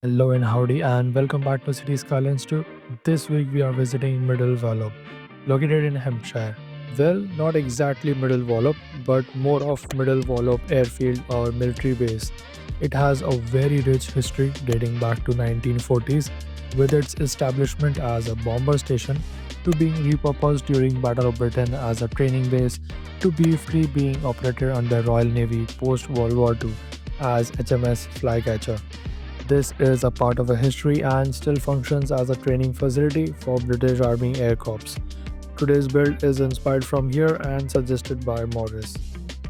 Hello and howdy, and welcome back to City Skylines 2. This week we are visiting Middle Wallop, located in Hampshire. Well, not exactly Middle Wallop, but more of Middle Wallop airfield or military base. It has a very rich history dating back to 1940s, with its establishment as a bomber station to being repurposed during Battle of Britain as a training base to briefly being operated under Royal Navy post World War II as HMS Flycatcher. This is a part of a history and still functions as a training facility for British Army Air Corps. Today's build is inspired from here and suggested by Morris.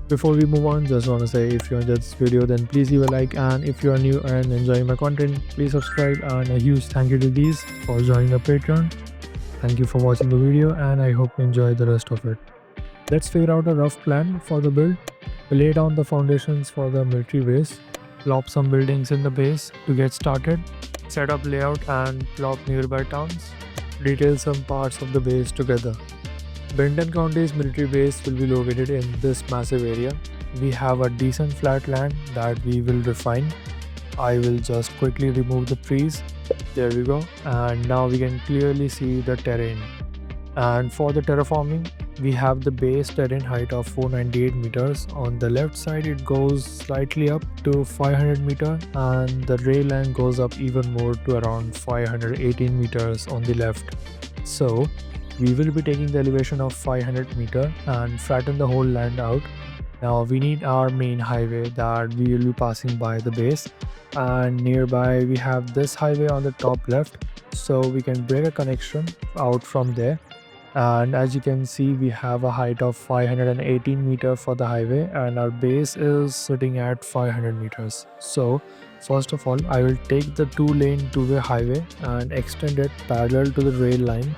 Before we move on, just want to say if you enjoyed this video then please leave a like, and if you are new and enjoying my content, please subscribe, and a huge thank you to these for joining the Patreon. Thank you for watching the video and I hope you enjoy the rest of it. Let's figure out a rough plan for the build. We lay down the foundations for the military base, plop some buildings in the base to get started, set up layout and plop nearby towns, detail some parts of the base together. Benton County's military base will be located in this massive area. We have a decent flat land that we will refine. I will just quickly remove the trees. There we go. And now we can clearly see the terrain. And for the terraforming, we have the base terrain height of 498 meters. On the left side, it goes slightly up to 500 meter, and the rail line goes up even more to around 518 meters on the left. So we will be taking the elevation of 500 meter and flatten the whole land out. Now we need our main highway that we will be passing by the base, and nearby we have this highway on the top left, so we can break a connection out from there. And as you can see, we have a height of 518 meter for the highway and our base is sitting at 500 meters. So first of all, I will take the two-lane two-way highway and extend it parallel to the rail line.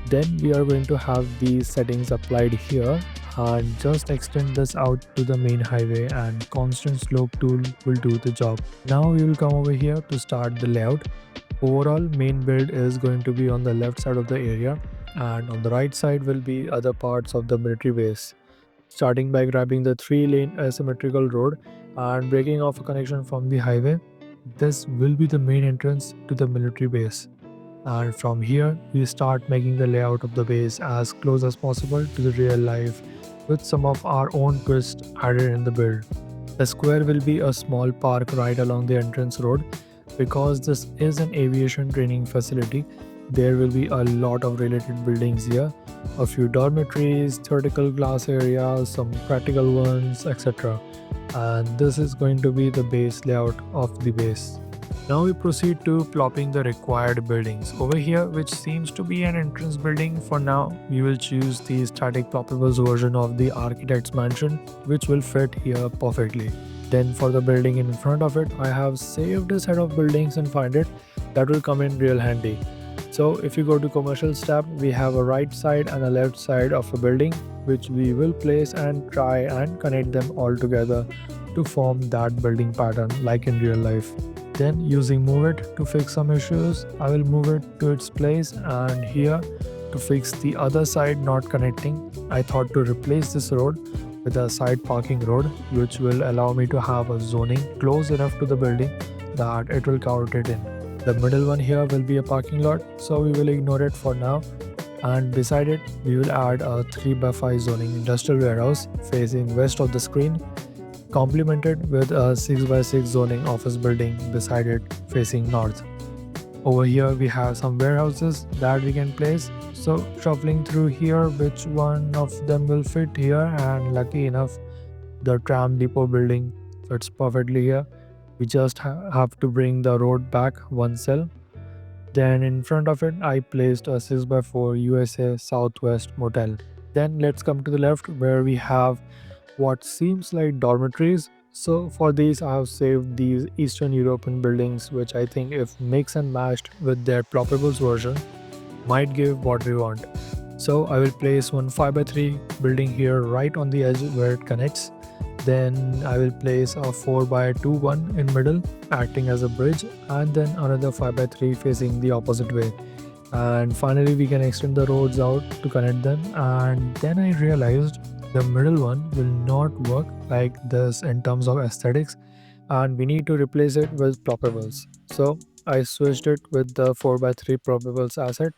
Then we are going to have these settings applied here and just extend this out to the main highway, and constant slope tool will do the job. Now we will come over here to start the layout. Overall, main build is going to be on the left side of the area, and on the right side will be other parts of the military base. Starting by grabbing the 3-lane asymmetrical road and breaking off a connection from the highway, this will be the main entrance to the military base. And from here, we start making the layout of the base as close as possible to the real life, with some of our own twist added in the build. The square will be a small park right along the entrance road. Because this is an aviation training facility, there will be a lot of related buildings here, a few dormitories, theoretical class areas, some practical ones, etc. And this is going to be the base layout of the base. Now we proceed to plopping the required buildings. Over here, which seems to be an entrance building for now, we will choose the static ploppables version of the architect's mansion, which will fit here perfectly. Then for the building in front of it, I have saved a set of buildings and find it that will come in real handy. So if you go to commercials tab, we have a right side and a left side of a building, which we will place and try and connect them all together to form that building pattern like in real life. Then using move it to fix some issues, I will move it to its place, and here to fix the other side not connecting, I thought to replace this road with a side parking road, which will allow me to have a zoning close enough to the building that it will count it in. The middle one here will be a parking lot, so we will ignore it for now, and beside it we will add a 3x5 zoning industrial warehouse facing west of the screen, complemented with a 6x6 zoning office building beside it facing north. Over here we have some warehouses that we can place, so shuffling through here which one of them will fit here, and lucky enough the tram depot building fits perfectly here. We just have to bring the road back one cell. Then in front of it I placed a 6x4 USA Southwest motel. Then let's come to the left where we have what seems like dormitories. So for these I have saved these Eastern European buildings, which I think if mixed and matched with their ploppables version might give what we want. So I will place one 5x3 building here right on the edge where it connects. Then I will place a 4x2 one in middle acting as a bridge, and then another 5x3 facing the opposite way. And finally we can extend the roads out to connect them, and then I realized the middle one will not work like this in terms of aesthetics, and we need to replace it with propables. So I switched it with the 4x3 propables asset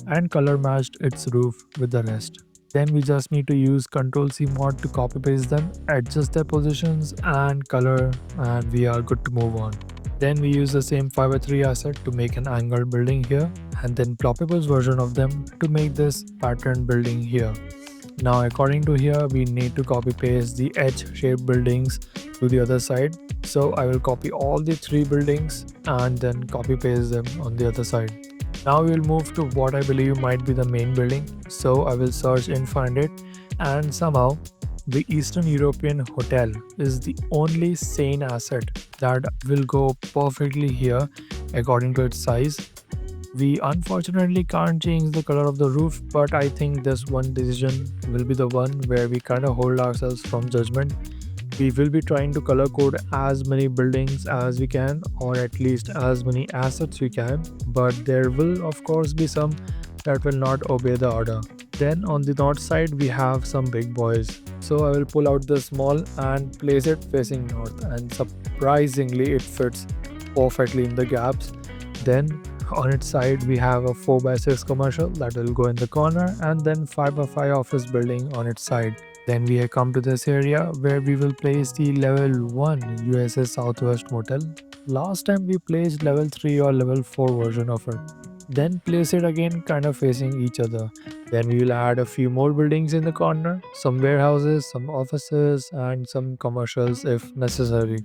and color matched its roof with the rest. Then we just need to use Ctrl C mod to copy paste them, adjust their positions and color, and we are good to move on. Then we use the same 5x3 asset to make an hangar building here, and then Plopable's version of them to make this pattern building here. Now according to here, we need to copy paste the edge shaped buildings to the other side. So I will copy all the 3 buildings and then copy paste them on the other side. Now we will move to what I believe might be the main building. So I will search and find it, and somehow the Eastern European hotel is the only sane asset that will go perfectly here according to its size. We unfortunately can't change the color of the roof, but I think this one decision will be the one where we kind of hold ourselves from judgment. We will be trying to color code as many buildings as we can, or at least as many assets we can, but there will of course be some that will not obey the order. Then on the north side we have some big boys. So I will pull out the small and place it facing north, and surprisingly it fits perfectly in the gaps. Then on its side we have a 4x6 commercial that will go in the corner, and then 5x5 office building on its side. Then we have come to this area where we will place the level 1 USS Southwest Motel. Last time we placed level 3 or level 4 version of it. Then place it again kind of facing each other. Then we will add a few more buildings in the corner, some warehouses, some offices and some commercials if necessary.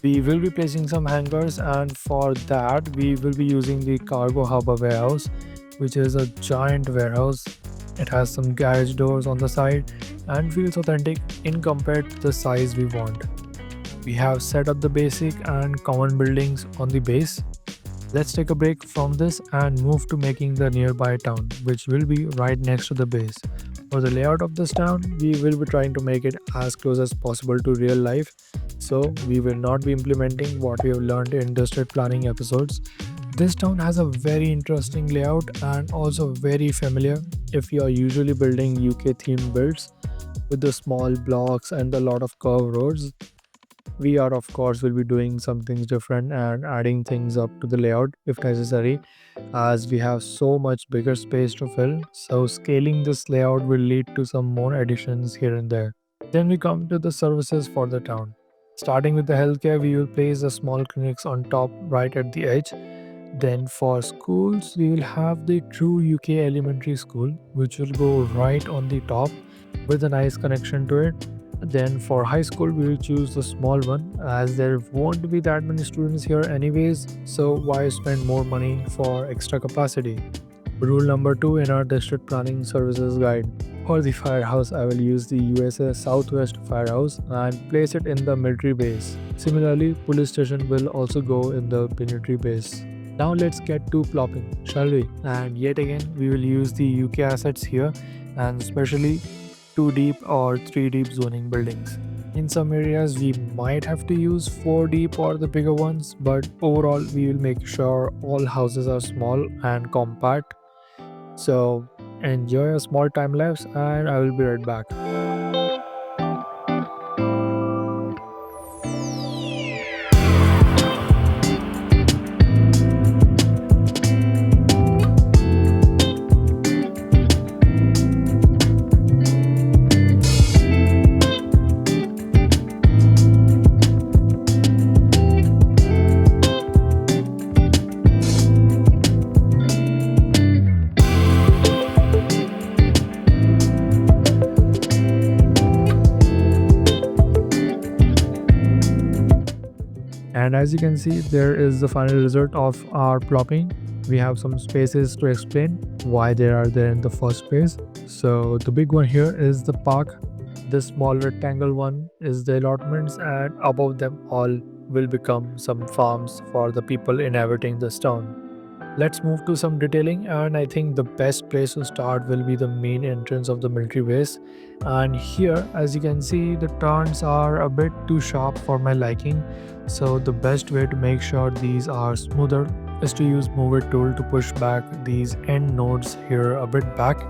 We will be placing some hangars, and for that we will be using the cargo harbor warehouse, which is a giant warehouse. It has some garage doors on the side and feels authentic in compared to the size we want. We have set up the basic and common buildings on the base. Let's take a break from this and move to making the nearby town, which will be right next to the base. For the layout of this town, we will be trying to make it as close as possible to real life. So we will not be implementing what we have learned in district planning episodes. This town has a very interesting layout and also very familiar if you are usually building UK themed builds with the small blocks and a lot of curved roads. We are of course will be doing some things different and adding things up to the layout if necessary, as we have so much bigger space to fill. So scaling this layout will lead to some more additions here and there. Then we come to the services for the town. Starting with the healthcare, we will place the small clinics on top right at the edge. Then for schools, we will have the True UK Elementary School, which will go right on the top with a nice connection to it. Then for high school, we will choose the small one as there won't be that many students here anyways, so why spend more money for extra capacity? Rule number 2 in our district planning services guide. For the firehouse, I will use the USS Southwest Firehouse and place it in the military base. Similarly, police station will also go in the military base. Now let's get to plopping, shall we? And yet again, we will use the UK assets here, and especially 2 deep or 3 deep zoning buildings. In some areas, we might have to use 4 deep or the bigger ones, but overall, we will make sure all houses are small and compact. So enjoy a small time lapse, and I will be right back. And as you can see, there is the final result of our plopping. We have some spaces to explain why they are there in the first place. So the big one here is the park. The small rectangle one is the allotments, and above them all will become some farms for the people inhabiting this town. Let's move to some detailing, and I think the best place to start will be the main entrance of the military base. And here, as you can see, the turns are a bit too sharp for my liking. So the best way to make sure these are smoother is to use move it tool to push back these end nodes here a bit back.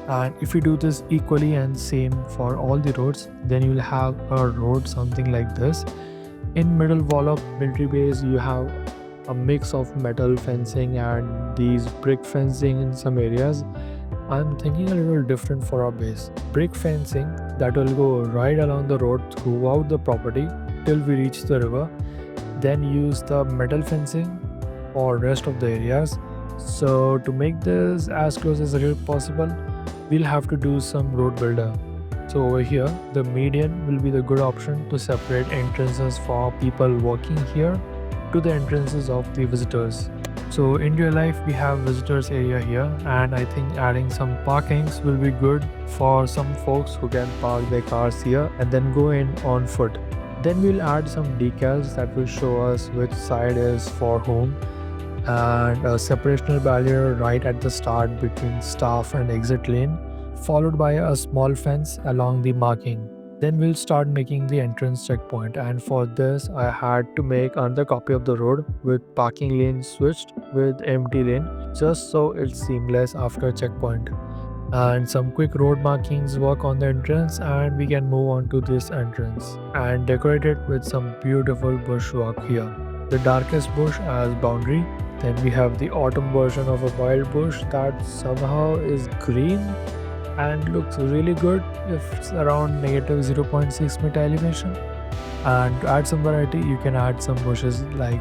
And if you do this equally and same for all the roads, then you'll have a road something like this. In Middle Wallop military base, you have a mix of metal fencing and these brick fencing in some areas. I'm thinking a little different for our base. Brick fencing that will go right along the road throughout the property till we reach the river. Then use the metal fencing for rest of the areas. So to make this as close as real possible, we'll have to do some road builder. So over here, the median will be the good option to separate entrances for people working here to the entrances of the visitors. So in real life, we have visitors area here, and I think adding some parkings will be good for some folks who can park their cars here and then go in on foot. Then we'll add some decals that will show us which side is for whom, and a separational barrier right at the start between staff and exit lane, followed by a small fence along the marking. Then we'll start making the entrance checkpoint, and for this I had to make another copy of the road with parking lane switched with empty lane just so it's seamless after checkpoint. And some quick road markings work on the entrance, and we can move on to this entrance and decorate it with some beautiful bush work here. The darkest bush as boundary, then we have the autumn version of a wild bush that somehow is green and looks really good if it's around negative zero point 0.6 meter elevation. And to add some variety, you can add some bushes like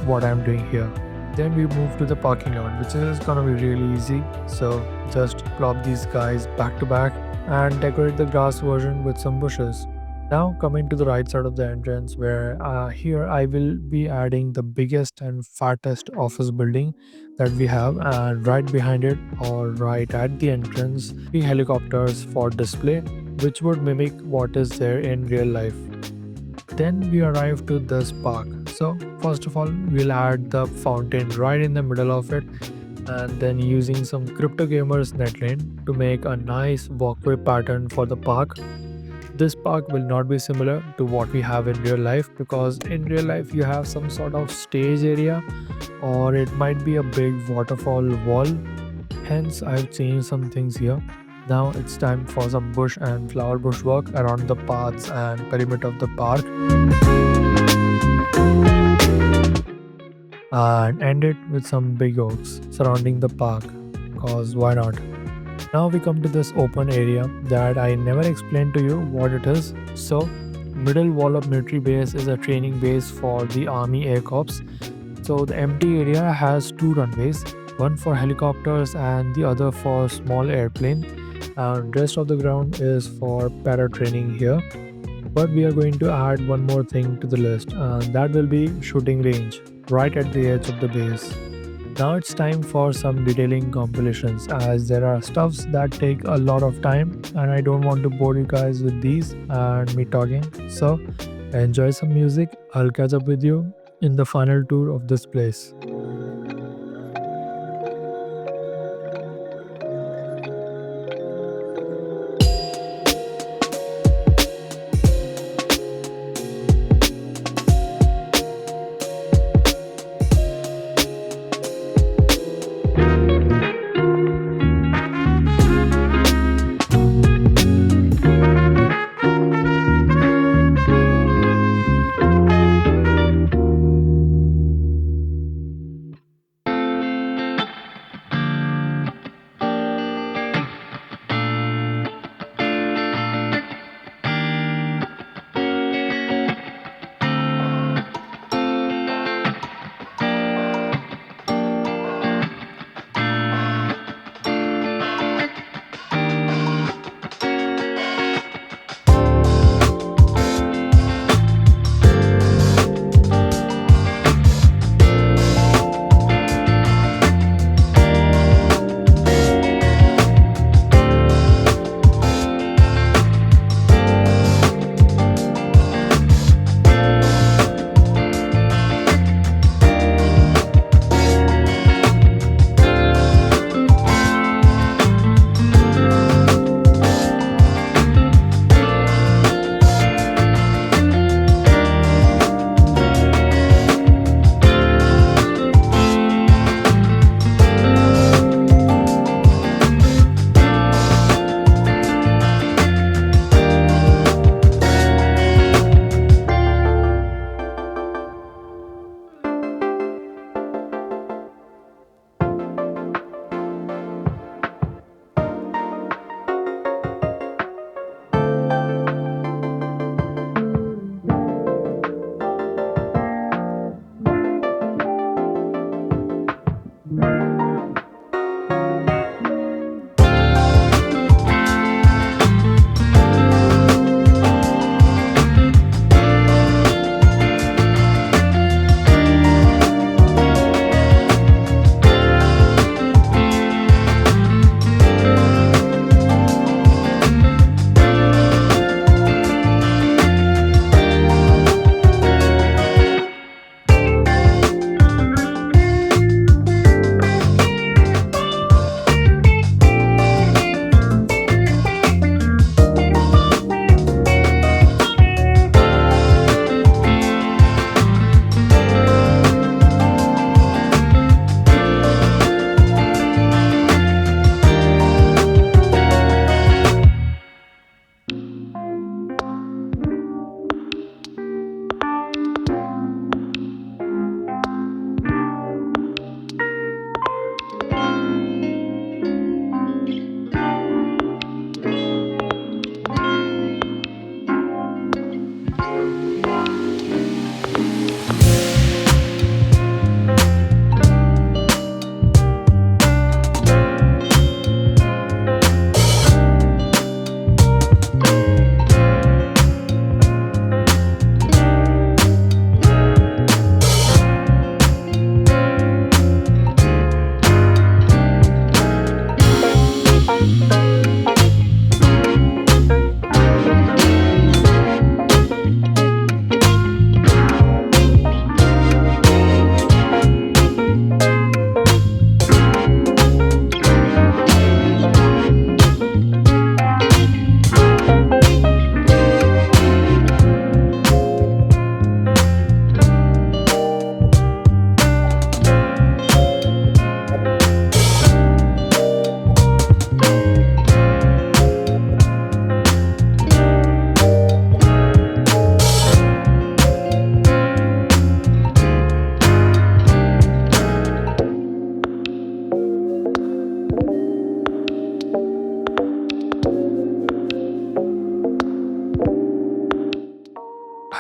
what I'm doing here. Then we move to the parking lot, which is gonna be really easy. So just plop these guys back to back and decorate the grass version with some bushes. Now coming to the right side of the entrance, where here I will be adding the biggest and fattest office building that we have, and right behind it or right at the entrance, three helicopters for display, which would mimic what is there in real life. Then we arrive to this park. So first of all, we'll add the fountain right in the middle of it, and then using some crypto gamers netlane to make a nice walkway pattern for the park. This park will not be similar to what we have in real life, because in real life you have some sort of stage area or it might be a big waterfall wall. Hence I've changed some things here. Now it's time for some bush and flower bush work around the paths and perimeter of the park, and end it with some big oaks surrounding the park, cause why not. Now we come to this open area that I never explained to you what it is. So Middle Wallop military base is a training base for the army air corps. So the empty area has two runways, one for helicopters and the other for small airplane, and rest of the ground is for para training here. But we are going to add one more thing to the list, and that will be shooting range right at the edge of the base. Now it's time for some detailing compilations, as there are stuffs that take a lot of time and I don't want to bore you guys with these and me talking. So enjoy some music. I'll catch up with you in the final tour of this place.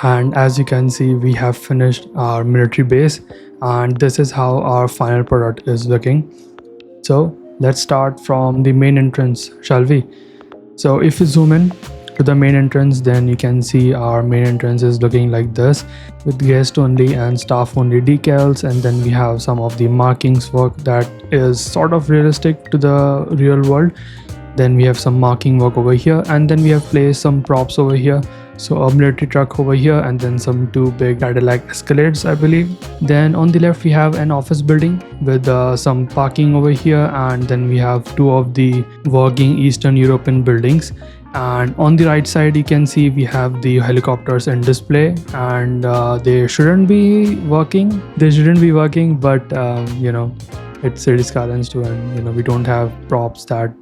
And as you can see, we have finished our military base, and this is how our final product is looking. So let's start from the main entrance, shall we? So if you zoom in to the main entrance, then you can see our main entrance is looking like this, with guest only and staff only decals, and then we have some of the markings work that is sort of realistic to the real world. Then we have some marking work over here, and then we have placed some props over here. So a military truck over here, and then some two big Cadillac Escalades, I believe. Then on the left we have an office building with some parking over here, and then we have two of the working Eastern European buildings. And on the right side you can see we have the helicopters in display, and they shouldn't be working. But it's City Skylines too, and we don't have props that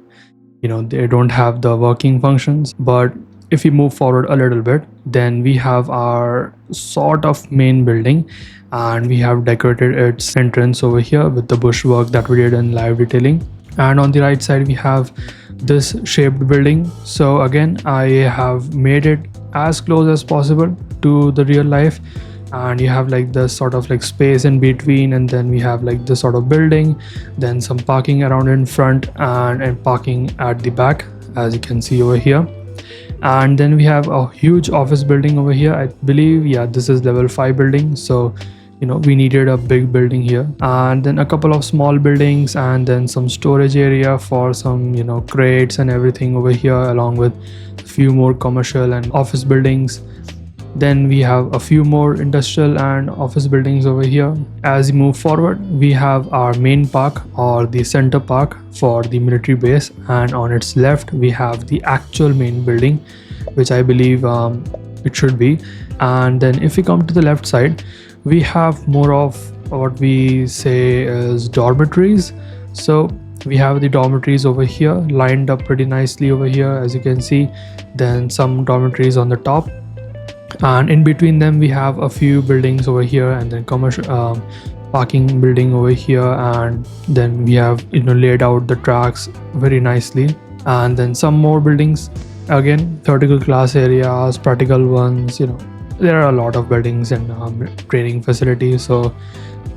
they don't have the working functions. But if we move forward a little bit, then we have our sort of main building, and we have decorated its entrance over here with the bush work that we did in live detailing. And on the right side we have this shaped building. So again, I have made it as close as possible to the real life, and you have like this sort of like space in between, and then we have like this sort of building, then some parking around in front, and parking at the back, as you can see over here. And then we have a huge office building over here, I believe. Yeah, this is level 5 building, so we needed a big building here. And then a couple of small buildings, and then some storage area for some crates and everything over here, along with a few more commercial and office buildings. Then we have a few more industrial and office buildings over here. As we move forward, we have our main park, or the center park for the military base, and on its left we have the actual main building, which I believe it should be. And then if we come to the left side, we have more of what we say is dormitories. So we have the dormitories over here lined up pretty nicely over here, as you can see. Then some dormitories on the top, and in between them we have a few buildings over here, and then commercial parking building over here. And then we have laid out the tracks very nicely, and then some more buildings, again theoretical class areas, practical ones. There are a lot of buildings and training facilities, so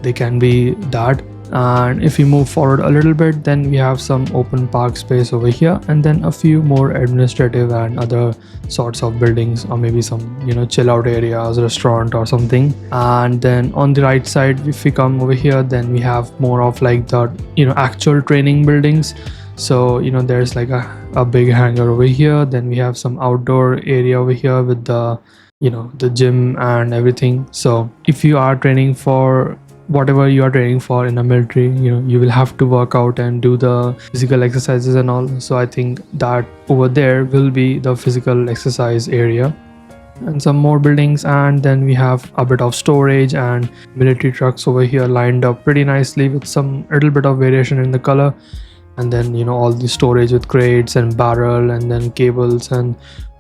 they can be that. And if we move forward a little bit, then we have some open park space over here, and then a few more administrative and other sorts of buildings, or maybe some chill out areas, restaurant or something. And then on the right side, if we come over here, then we have more of like the actual training buildings. So there's like a big hangar over here. Then we have some outdoor area over here with the the gym and everything. So if you are training for whatever you are training for in a military, you will have to work out and do the physical exercises and all. So I think that over there will be the physical exercise area. And some more buildings, and then we have a bit of storage and military trucks over here lined up pretty nicely with some little bit of variation in the color. And then all the storage with crates and barrel, and then cables, and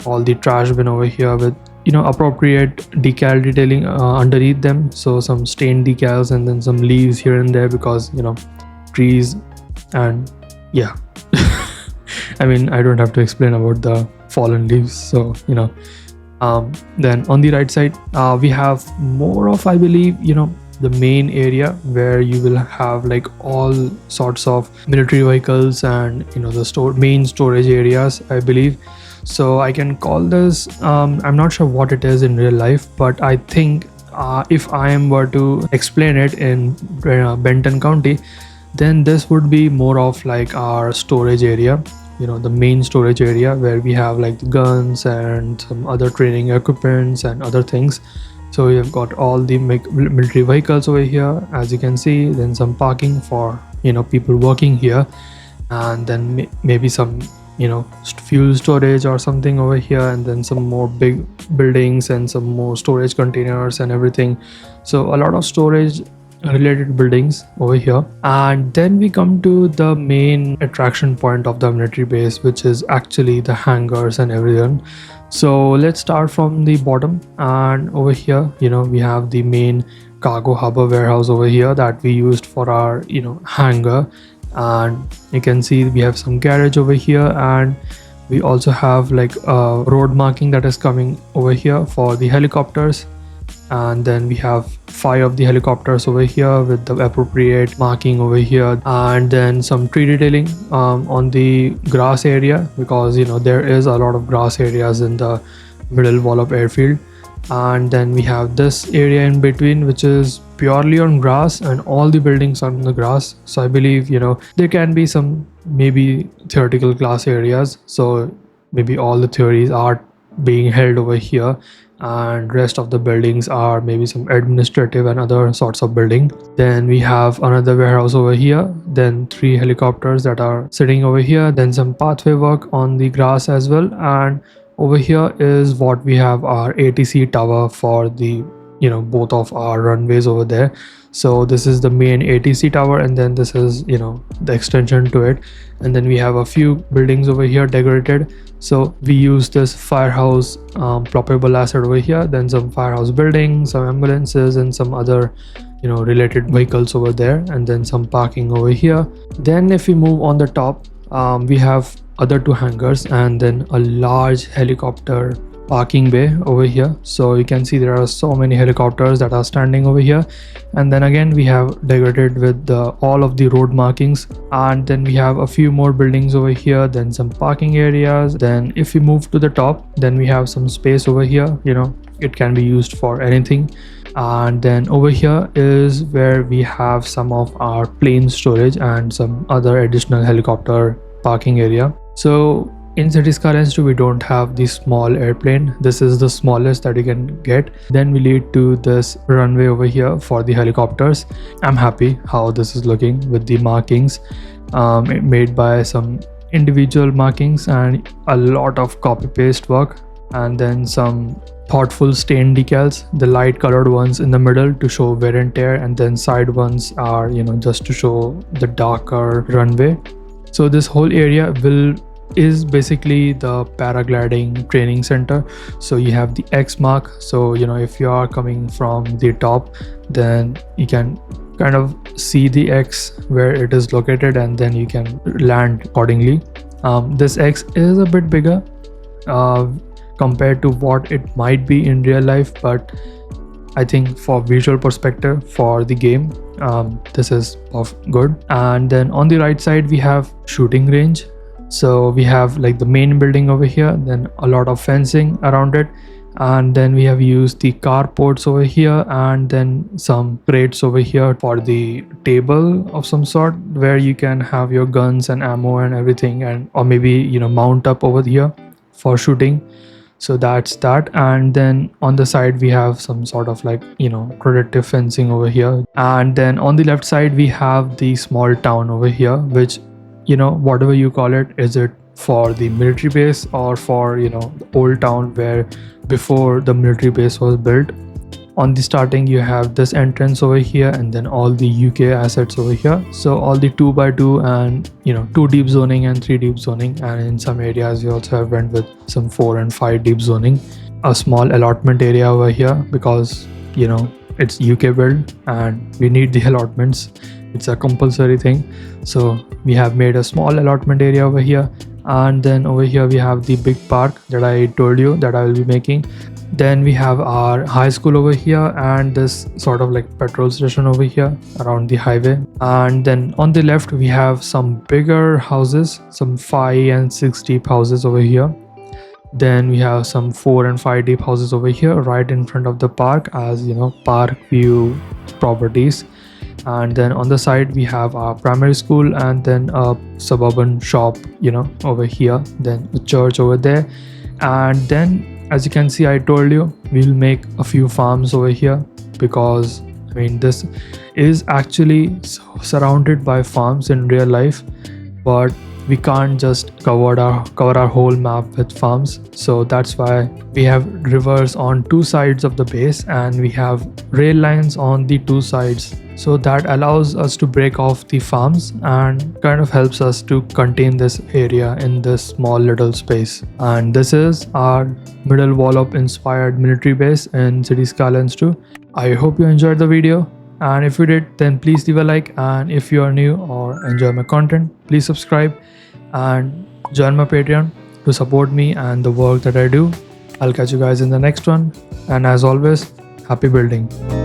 all the trash bin over here with appropriate decal detailing underneath them. So some stained decals, and then some leaves here and there, because trees. And yeah, I mean, I don't have to explain about the fallen leaves. So then on the right side we have more of, I believe, the main area where you will have like all sorts of military vehicles, and the main storage areas, I believe. So I can call this, I'm not sure what it is in real life, but I think if I were to explain it in Benton County, then this would be more of like our storage area, the main storage area where we have like the guns and some other training equipments and other things. So we have got all the military vehicles over here, as you can see. Then some parking for people working here, and then maybe some fuel storage or something over here, and then some more big buildings and some more storage containers and everything. So a lot of storage related buildings over here. And then we come to the main attraction point of the military base, which is actually the hangars and everything. So let's start from the bottom, and over here we have the main cargo harbor warehouse over here that we used for our hangar. And you can see we have some garage over here, and We also have like a road marking that is coming over here for the helicopters, and then we have 5 of the helicopters over here with the appropriate marking over here, and then some tree detailing on the grass area, because there is a lot of grass areas in the Middle Wallop airfield. And then we have this area in between, which is purely on grass, and all the buildings are on the grass. So I believe there can be some maybe theoretical class areas, so maybe all the theories are being held over here, and rest of the buildings are maybe some administrative and other sorts of building. Then we have another warehouse over here, then 3 helicopters that are sitting over here, then some pathway work on the grass as well. And over here is what we have our ATC tower for the both of our runways over there. So this is the main ATC tower, and then this is the extension to it. And then we have a few buildings over here decorated. So we use this firehouse ploppable asset over here, then some firehouse buildings, some ambulances, and some other related vehicles over there, and then some parking over here. Then if we move on the top, we have other 2 hangars, and then a large helicopter parking bay over here. So you can see there are so many helicopters that are standing over here. And then again we have decorated with all of the road markings, and then we have a few more buildings over here, then some parking areas. Then if we move to the top, then we have some space over here, it can be used for anything. And then over here is where we have some of our plane storage and some other additional helicopter parking area. So in City Skylines 2 we don't have the small airplane. This is the smallest that you can get. Then we lead to this runway over here for the helicopters. I'm happy how this is looking with the markings made by some individual markings and a lot of copy paste work, and then some thoughtful stain decals, the light colored ones in the middle to show wear and tear, and then side ones are just to show the darker runway. So this whole area is basically the paragliding training center. So you have the X mark, so if you are coming from the top, then you can kind of see the X where it is located, and then you can land accordingly. This X is a bit bigger compared to what it might be in real life, but I think for visual perspective for the game, this is good. And then on the right side we have shooting range. So we have like the main building over here, then a lot of fencing around it, and then we have used the carports over here, and then some crates over here for the table of some sort where you can have your guns and ammo and everything, and or maybe mount up over here for shooting. So that's that. And then on the side we have some sort of like protective fencing over here. And then on the left side we have the small town over here, which whatever you call it, is it for the military base or for the old town where before the military base was built. On the starting you have this entrance over here, and then all the UK assets over here. So all the 2x2 and 2 deep zoning and 3 deep zoning, and in some areas we also have went with some 4 and 5 deep zoning. A small allotment area over here because it's UK build and we need the allotments. It's a compulsory thing. So we have made a small allotment area over here, and then over here we have the big park that I told you that I will be making. Then we have our high school over here, and this sort of like petrol station over here around the highway. And then on the left we have some bigger houses, some 5 and 6 deep houses over here. Then we have some 4 and 5 deep houses over here right in front of the park as park view properties. And then on the side we have our primary school, and then a suburban shop over here, then a church over there. And then as you can see, I told you we'll make a few farms over here, because this is actually surrounded by farms in real life, but we can't just cover our whole map with farms. So that's why we have rivers on 2 sides of the base, and we have rail lines on the 2 sides. So that allows us to break off the farms and kind of helps us to contain this area in this small little space. And this is our Middle Wallop inspired military base in City Skylines 2. I hope you enjoyed the video, and if you did, then please leave a like, and if you are new or enjoy my content, please subscribe and join my Patreon. to support me and the work that I do. I'll catch you guys in the next one. And as always, happy building.